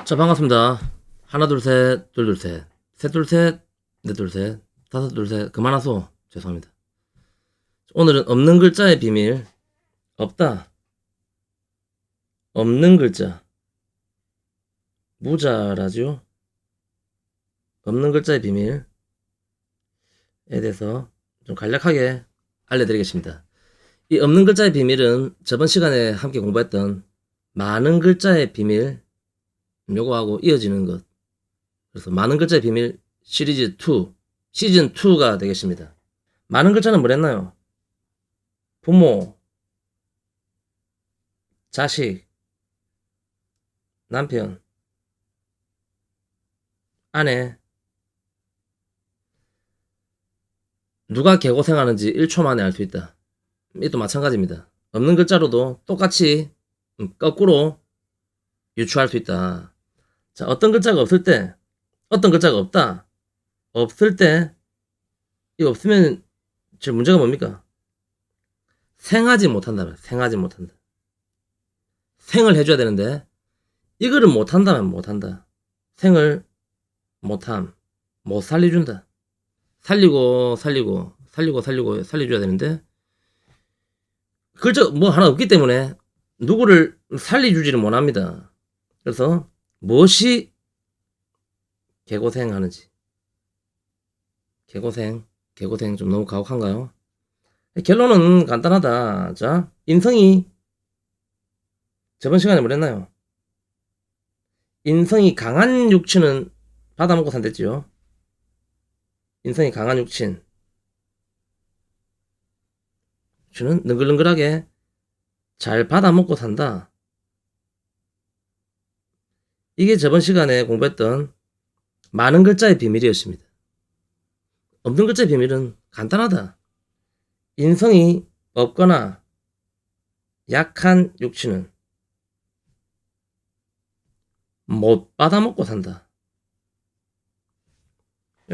자, 반갑습니다. 하나, 둘, 셋, 둘, 둘, 셋. 셋, 둘, 셋, 넷, 둘, 셋. 다섯, 둘, 셋. 그만하소. 죄송합니다. 오늘은 없는 글자의 비밀. 없다. 없는 글자. 무자라죠? 없는 글자의 비밀에 대해서 좀 간략하게 알려드리겠습니다. 이 없는 글자의 비밀은 저번 시간에 함께 공부했던 많은 글자의 비밀, 요거하고 이어지는 것. 그래서 많은 글자의 비밀 시리즈 2, 시즌 2가 되겠습니다. 많은 글자는 뭐랬나요? 부모, 자식, 남편, 아내. 누가 개고생하는지 1초 만에 알 수 있다. 이것도 마찬가지입니다. 없는 글자로도 똑같이 거꾸로 유추할 수 있다. 자, 어떤 글자가 없을 때, 어떤 글자가 없다. 없을 때, 이거 없으면 제 문제가 뭡니까? 생하지 못한다. 생하지 못한다. 생을 해줘야 되는데 이거를 못한다면 못한다. 생을 못함. 못 살려준다. 살려줘야 되는데 글자 뭐 하나 없기 때문에 누구를 살려주지를 못합니다. 그래서 무엇이 개고생하는지. 개고생 좀 너무 가혹한가요? 결론은 간단하다. 자, 인성이 저번 시간에 뭐랬나요? 인성이 강한 육친은 받아먹고 산댔지요. 인성이 강한 육친. 주는 능글능글하게 잘 받아먹고 산다. 이게 저번 시간에 공부했던 많은 글자의 비밀이었습니다. 없는 글자의 비밀은 간단하다. 인성이 없거나 약한 육친은 못 받아먹고 산다.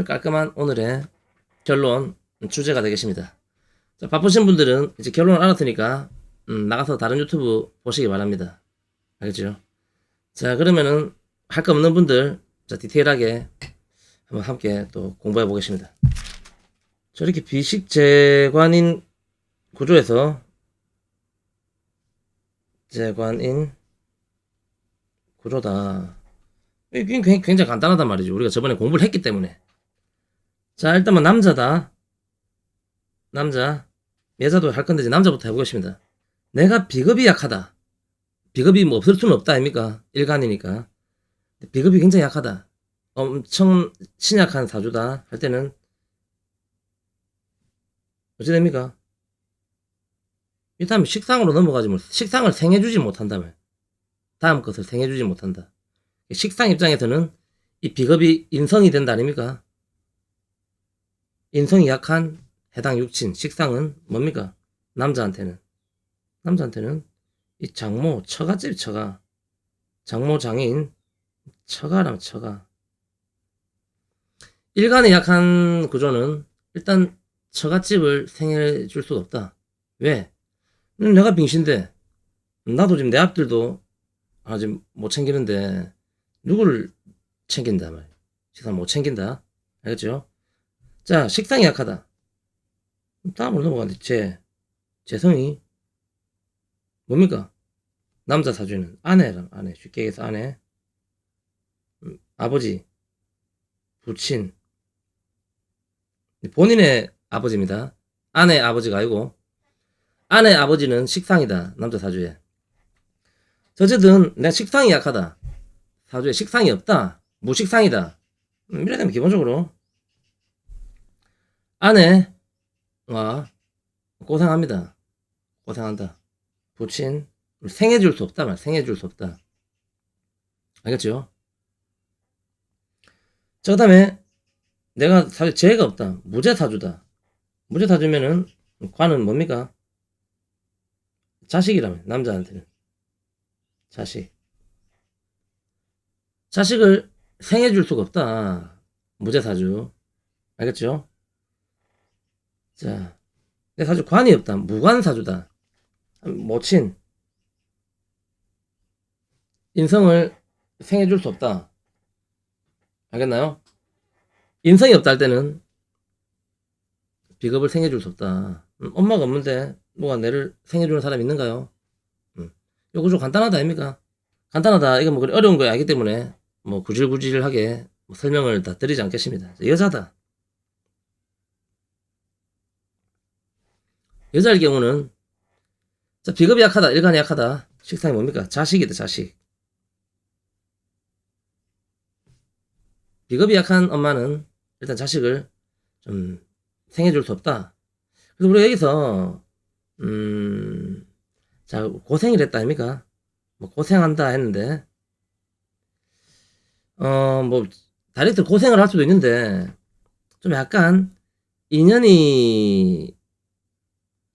깔끔한 오늘의 결론 주제가 되겠습니다. 자, 바쁘신 분들은 이제 결론을 알았으니까 나가서 다른 유튜브 보시기 바랍니다. 알겠죠? 자, 그러면은 할 거 없는 분들 자, 디테일하게 한번 함께 또 공부해 보겠습니다. 저렇게 비식재관인 구조에서 재관인 구조다. 이게 굉장히 간단하단 말이죠. 우리가 저번에 공부를 했기 때문에. 자, 일단 뭐 남자다. 남자. 여자도 할 건데 이제 남자부터 해보겠습니다. 내가 비겁이 약하다. 비겁이 뭐 없을 수는 없다 아닙니까? 일간이니까. 비겁이 굉장히 약하다. 엄청 신약한 사주다 할 때는 어찌 됩니까? 일단 식상으로 넘어가지 뭐 식상을 생해주지 못한다면 다음 것을 생해주지 못한다. 식상 입장에서는 이 비겁이 인성이 된다 아닙니까? 인성이 약한 해당 육친 식상은 뭡니까? 남자한테는 이 장모 처가집 처가 장모 장인 처가라면 처가. 일간의 약한 구조는 일단 처갓집을 생해줄 수가 없다. 왜? 내가 빙신데 나도 지금 내 앞들도 지금 못 챙기는데 누구를 챙긴다 말이야. 식상 못 챙긴다. 알겠죠? 자, 식상이 약하다. 다음으로 넘어가는데 재성이 뭡니까? 남자 사주는 아내랑 아내, 쉽게 얘기해서 아내, 아버지, 부친, 본인의 아버지입니다. 아내 아버지가 아니고 아내 아버지는 식상이다. 남자 사주에. 어쨌든 내가 식상이 약하다. 사주에 식상이 없다. 무식상이다. 이래 되면 기본적으로 아내와 고생합니다. 고생한다. 부친 생해줄 수 없다 말. 생해줄 수 없다. 알겠죠? 자, 그 다음에 내가 사주 재해가 없다. 무죄사주다. 무죄사주면은 관은 뭡니까? 자식이라면 남자한테는 자식을 생해줄 수가 없다. 무죄사주. 알겠죠? 자, 내 사주 관이 없다. 무관사주다. 모친 인성을 생해줄 수 없다. 알겠나요? 인성이 없다 할 때는 비겁을 생해줄 수 없다. 엄마가 없는데 누가 내를 생해주는 사람이 있는가요? 요 구조 간단하다 아닙니까? 간단하다. 이거 뭐 그리 어려운 거 알기 때문에 뭐 구질구질하게 뭐 설명을 다 드리지 않겠습니다. 여자다. 여자일 경우는 자, 비겁이 약하다, 일간이 약하다. 식상이 뭡니까? 자식이다, 자식. 비겁이 약한 엄마는 일단 자식을 좀 생해줄 수 없다. 그래서 우리가 여기서 자, 고생을 했다 아닙니까? 뭐 고생한다 했는데 뭐 다리트 고생을 할 수도 있는데 좀 약간 인연이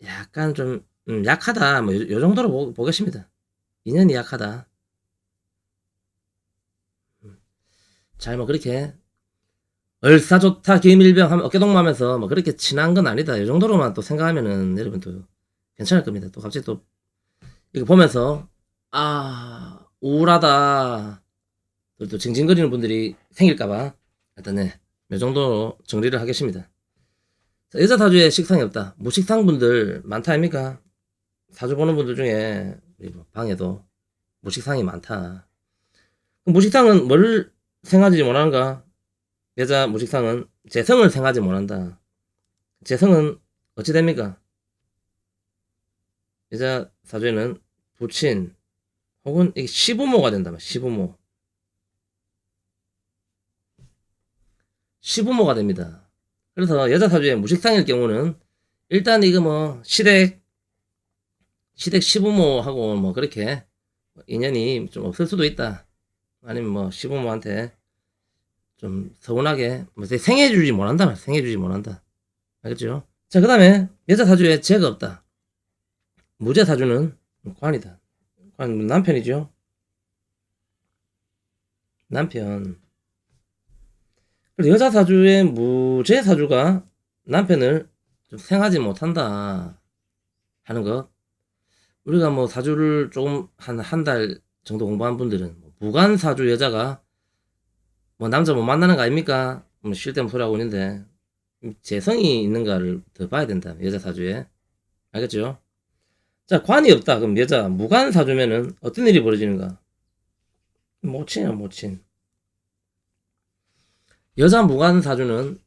약간 좀 약하다. 뭐 요 정도로 보겠습니다. 인연이 약하다. 잘 뭐 그렇게 얼싸좋다 기밀병 하면 어깨동무하면서 뭐 그렇게 친한 건 아니다. 이 정도로만 또 생각하면은 여러분 또 괜찮을 겁니다. 또 갑자기 또 이거 보면서 아 우울하다 또 징징거리는 분들이 생길까봐 일단 네, 이 정도로 정리를 하겠습니다. 자, 여자 사주에 식상이 없다. 무식상 분들 많다 아닙니까? 사주 보는 분들 중에 뭐 방에도 무식상이 많다. 무식상은 뭘 생각하지 못하는가? 여자 무식상은 재성을 생각하지 못한다. 재성은 어찌 됩니까? 여자 사주에는 부친 혹은 시부모가 된다면 시부모. 시부모가 됩니다. 그래서 여자 사주에 무식상일 경우는 일단 이거 뭐 시댁 시부모하고 뭐 그렇게 인연이 좀 없을 수도 있다. 아니면 뭐 시부모한테 좀 서운하게 뭐 생해주지 못한다. 생해주지 못한다. 알겠죠? 자, 그 다음에 여자 사주에 죄가 없다. 무죄 사주는 관이다. 관 남편이죠. 남편. 그래서 여자 사주의 무죄 사주가 남편을 좀 생하지 못한다 하는 것. 우리가 뭐 사주를 조금 한 달 정도 공부한 분들은 무관 사주 여자가 뭐 남자 못 만나는 거 아닙니까? 뭐 쉴 때만 소리하고 있는데 재성이 있는가를 더 봐야 된다. 여자 사주에. 알겠죠? 자, 관이 없다. 그럼 여자 무관 사주면은 어떤 일이 벌어지는가? 모친이야, 모친. 여자 무관 사주는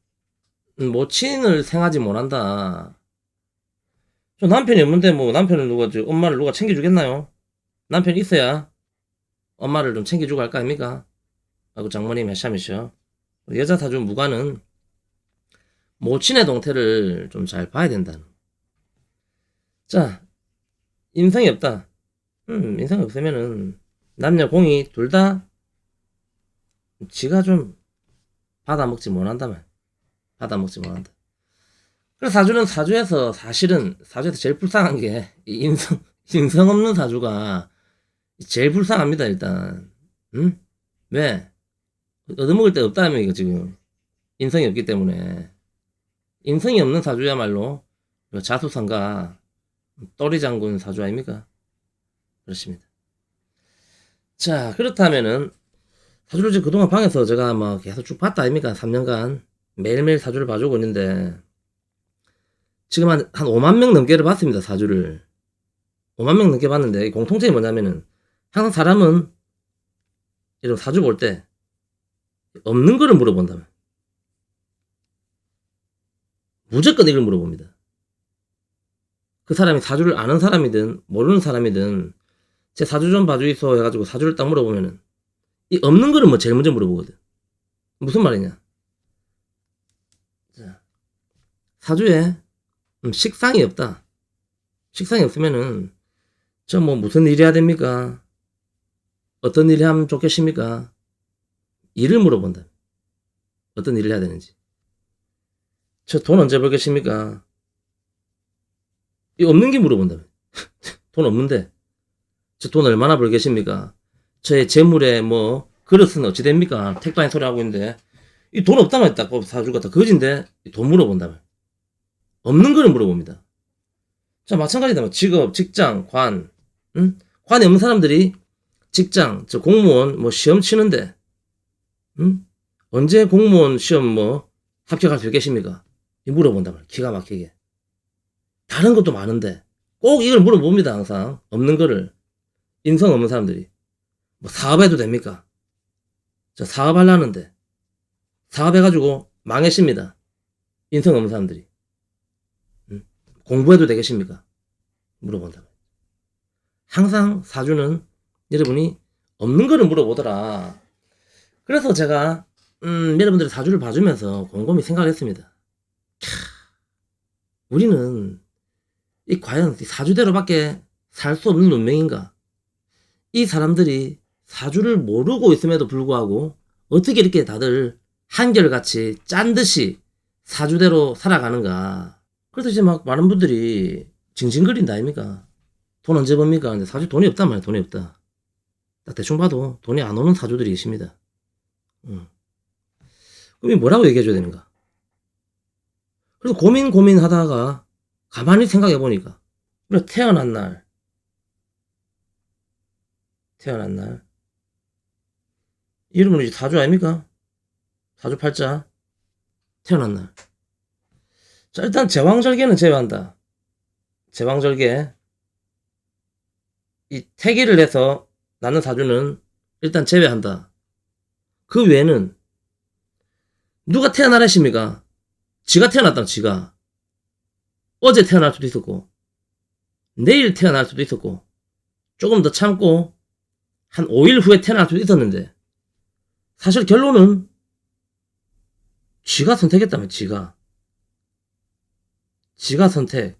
모친을 생하지 못한다. 저 남편이 없는데 뭐 남편을 엄마를 누가 챙겨주겠나요? 남편이 있어야 엄마를 좀 챙겨주고 할 거 아닙니까? 하고 장모님 해샤미셔. 여자 사주 무관은 모친의 동태를 좀 잘 봐야 된다. 자, 인성이 없다. 인성이 없으면은 남녀 공이 둘 다 지가 좀 받아먹지 못한다면 받아먹지 못한다. 그래서 사주는 사주에서 사실은 사주에서 제일 불쌍한 게 인성 없는 사주가 제일 불쌍합니다. 일단 왜 얻어먹을 데 없다면 이거 지금 인성이 없기 때문에 인성이 없는 사주야말로 자수성가 또리 장군 사주 아닙니까? 그렇습니다. 자, 그렇다면은 사주를 이제 그동안 방에서 제가 막 계속 쭉 봤다 아닙니까? 3년간 매일매일 사주를 봐주고 있는데 지금 한 5만 명 넘게를 봤습니다. 사주를 5만 명 넘게 봤는데 공통점이 뭐냐면은 항상 사람은 이런 사주 볼 때 없는 거를 물어본다면 무조건 이걸 물어봅니다. 그 사람이 사주를 아는 사람이든 모르는 사람이든 제 사주 좀 봐주이소 해가지고 사주를 딱 물어보면은 이 없는 거를 뭐 제일 먼저 물어보거든. 무슨 말이냐? 자, 사주에 식상이 없다. 식상이 없으면은 저 뭐 무슨 일 해야 됩니까? 어떤 일 하면 좋겠습니까? 일을 물어본다. 어떤 일을 해야 되는지. 저 돈 언제 벌겠습니까? 이 없는 게 물어본다. 돈 없는데 저 돈 얼마나 벌겠습니까? 저의 재물에 뭐 그릇은 어찌 됩니까? 택도한 소리 하고 있는데 이 돈 없다만 딱 사주가 다 거진데 돈 물어본다면 없는 거를 물어봅니다. 자, 마찬가지다. 직업, 직장, 관, 관이 없는 사람들이 직장, 저 공무원 뭐 시험 치는데, 언제 공무원 시험 뭐 합격할 수 있겠습니까? 물어본단 말이야. 기가 막히게. 다른 것도 많은데 꼭 이걸 물어봅니다. 항상 없는 거를. 인성 없는 사람들이. 뭐 사업해도 됩니까? 저 사업하려는데 사업해가지고 망했습니다. 인성 없는 사람들이. 공부해도 되겠습니까? 물어본다. 항상 사주는 여러분이 없는 거를 물어보더라. 그래서 제가 여러분들의 사주를 봐주면서 곰곰이 생각을 했습니다. 우리는 과연 사주대로밖에 살 수 없는 운명인가? 이 사람들이 사주를 모르고 있음에도 불구하고 어떻게 이렇게 다들 한결같이 짠 듯이 사주대로 살아가는가? 그래서 이제 막 많은 분들이 징징거린다 아닙니까? 돈 언제 법니까? 근데 사실 돈이 없단 말이야. 돈이 없다. 딱 대충 봐도 돈이 안 오는 사주들이 있습니다. 그럼 이 뭐라고 얘기해줘야 되는가? 그래서 고민하다가 가만히 생각해 보니까 우리가 태어난 날 이름은 이제 사주 아닙니까? 사주 팔자 태어난 날. 자, 일단 제왕절개는 제외한다. 제왕절개 이 태기를 해서 낳는 사주는 일단 제외한다. 그 외에는 누가 태어나라십니까? 지가 태어났다. 지가 어제 태어날 수도 있었고 내일 태어날 수도 있었고 조금 더 참고 한 5일 후에 태어날 수도 있었는데 사실 결론은 지가 선택했다면 지가 선택.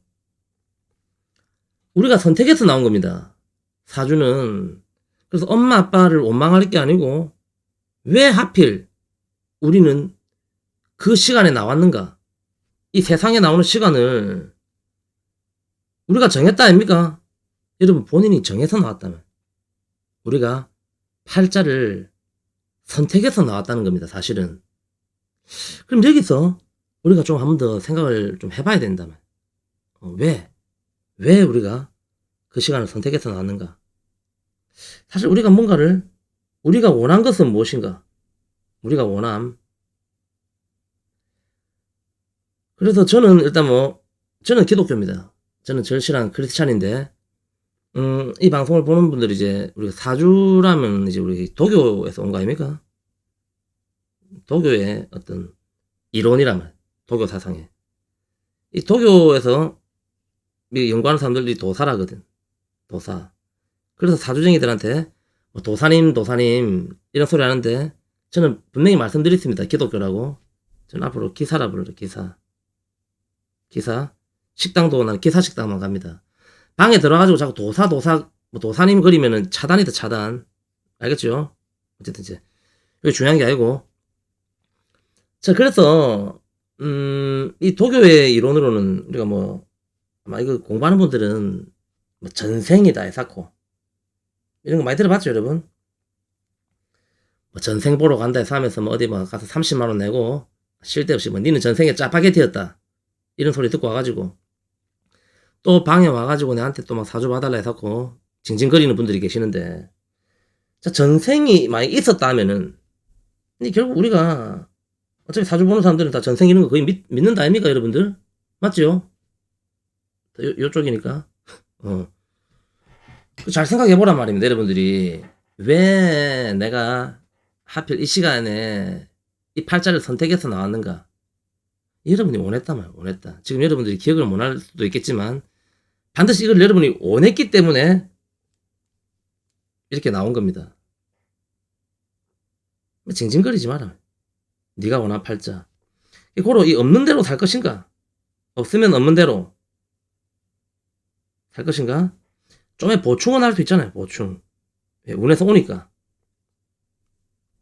우리가 선택해서 나온 겁니다. 사주는. 그래서 엄마 아빠를 원망할 게 아니고 왜 하필 우리는 그 시간에 나왔는가? 이 세상에 나오는 시간을 우리가 정했다 아닙니까? 여러분 본인이 정해서 나왔다면 우리가 팔자를 선택해서 나왔다는 겁니다. 사실은. 그럼 여기서 우리가 좀 한 번 더 생각을 좀 해봐야 된다면 왜 우리가 그 시간을 선택해서 나왔는가? 사실 우리가 뭔가를 우리가 원한 것은 무엇인가? 우리가 원함. 그래서 저는 일단 저는 기독교입니다. 저는 절실한 크리스찬인데 이 방송을 보는 분들이 이제 우리가 사주라면 이제 우리 도교에서 온 거 아닙니까? 도교의 어떤 이론이라면 도교 사상에 이 도교에서 연구하는 사람들이 도사라거든. 도사. 그래서 사주쟁이들한테 도사님 이런 소리 하는데 저는 분명히 말씀드렸습니다. 기독교라고. 저는 앞으로 기사라 부르죠. 기사. 식당도 난 기사 식당만 갑니다. 방에 들어가지고 자꾸 도사님 그리면은 차단이다 차단. 알겠죠? 어쨌든 이제 이게 중요한 게 아니고. 자, 그래서 이 도교의 이론으로는 우리가 아마 이거 공부하는 분들은 전생이다 해사코 이런 거 많이 들어봤죠, 여러분? 전생 보러 간다 해서 하면서 어디 가서 30만 원 내고 쉴 데 없이 니는 전생에 짜파게티였다 이런 소리 듣고 와가지고 또 방에 와가지고 내한테 또 막 사주 봐달라 해서 징징거리는 분들이 계시는데, 자, 전생이 많이 있었다 하면은 근데 결국 우리가 어차피 사주 보는 사람들은 다 전생 이런 거 거의 믿는다 아닙니까, 여러분들? 맞죠? 요쪽이니까. 잘 생각해보란 말입니다, 여러분들이. 왜 내가 하필 이 시간에 이 팔자를 선택해서 나왔는가? 여러분이 원했다. 지금 여러분들이 기억을 못할 수도 있겠지만 반드시 이걸 여러분이 원했기 때문에 이렇게 나온 겁니다. 징징거리지 마라. 네가 원한 팔자. 고로 이 없는 대로 살 것인가? 없으면 없는 대로 살 것인가? 좀의 보충은 할 수 있잖아요. 보충. 운에서 오니까.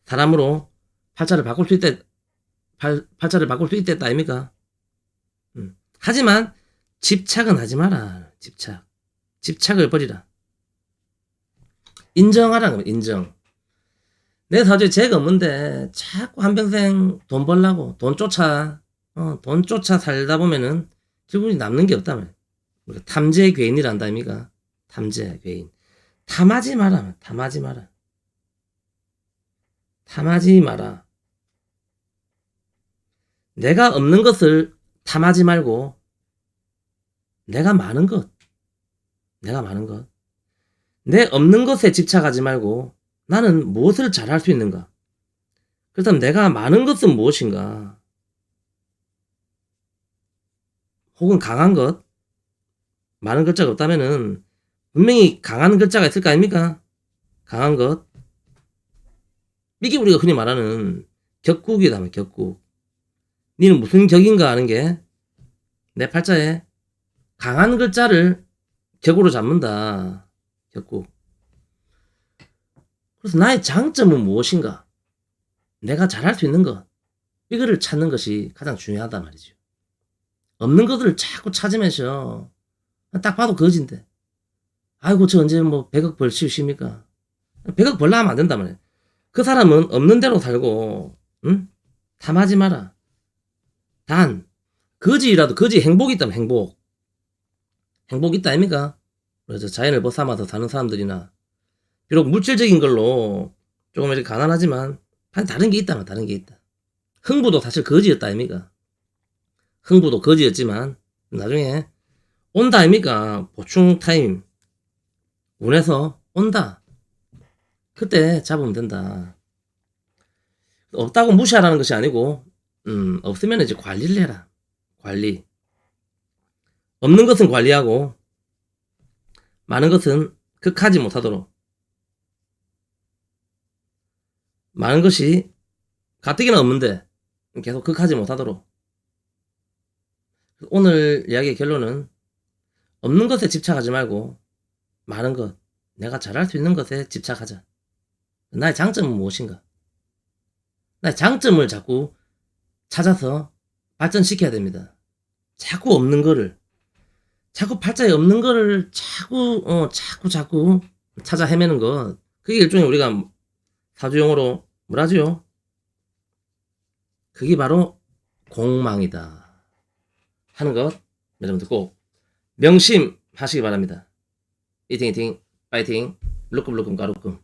사람으로 팔자를 바꿀 수 있다 아닙니까? 하지만 집착은 하지 마라. 집착을 버리라. 인정하라는 거야. 인정. 내 사주에 죄가 없는데 자꾸 한평생 돈 벌라고 돈 쫓아 살다 보면은 결국은 남는 게 없다며. 탐재 괴인이란다 아닙니까? 탐재 괴인. 탐하지 마라. 탐하지 마라. 탐하지 마라. 내가 없는 것을 탐하지 말고 내가 많은 것. 내 없는 것에 집착하지 말고 나는 무엇을 잘할 수 있는가? 그렇다면 내가 많은 것은 무엇인가? 혹은 강한 것? 많은 글자가 없다면은 분명히 강한 글자가 있을 거 아닙니까? 강한 것. 이게 우리가 흔히 말하는 격국이다. 격국. 니는 무슨 격인가 하는 게 내 팔자에 강한 글자를 격으로 잡는다. 격국. 그래서 나의 장점은 무엇인가? 내가 잘할 수 있는 것. 이거를 찾는 것이 가장 중요하단 말이죠. 없는 것들을 자꾸 찾으면서 딱 봐도 거지인데. 아이고 저 언제 뭐 100억 벌 쉬우십니까? 100억 벌라 하면 안 된단 말이에요. 그 사람은 없는 대로 살고 응? 탐하지 마라. 단 거지라도 거지 행복이 있다면 행복 있다 아닙니까? 그래서 자연을 벗삼아서 사는 사람들이나 비록 물질적인 걸로 조금 이렇게 가난하지만 다른 게 있다. 흥부도 사실 거지였다 아닙니까? 흥부도 거지였지만 나중에 온다 아닙니까? 보충 타임 운에서 온다. 그때 잡으면 된다. 없다고 무시하라는 것이 아니고 없으면 이제 관리를 해라. 관리. 없는 것은 관리하고 많은 것은 극하지 못하도록. 많은 것이 가뜩이나 없는데 계속 극하지 못하도록. 오늘 이야기의 결론은 없는 것에 집착하지 말고 많은 것, 내가 잘할 수 있는 것에 집착하자. 나의 장점은 무엇인가? 나의 장점을 자꾸 찾아서 발전시켜야 됩니다. 자꾸 없는 거를, 자꾸 팔자에 없는 거를 자꾸 찾아 헤매는 것. 그게 일종의 우리가 사주용어로 뭐라지요? 그게 바로 공망이다 하는 것 여러분들 꼭 명심하시기 바랍니다. 이팅 파이팅, 루꿈 가루꿈.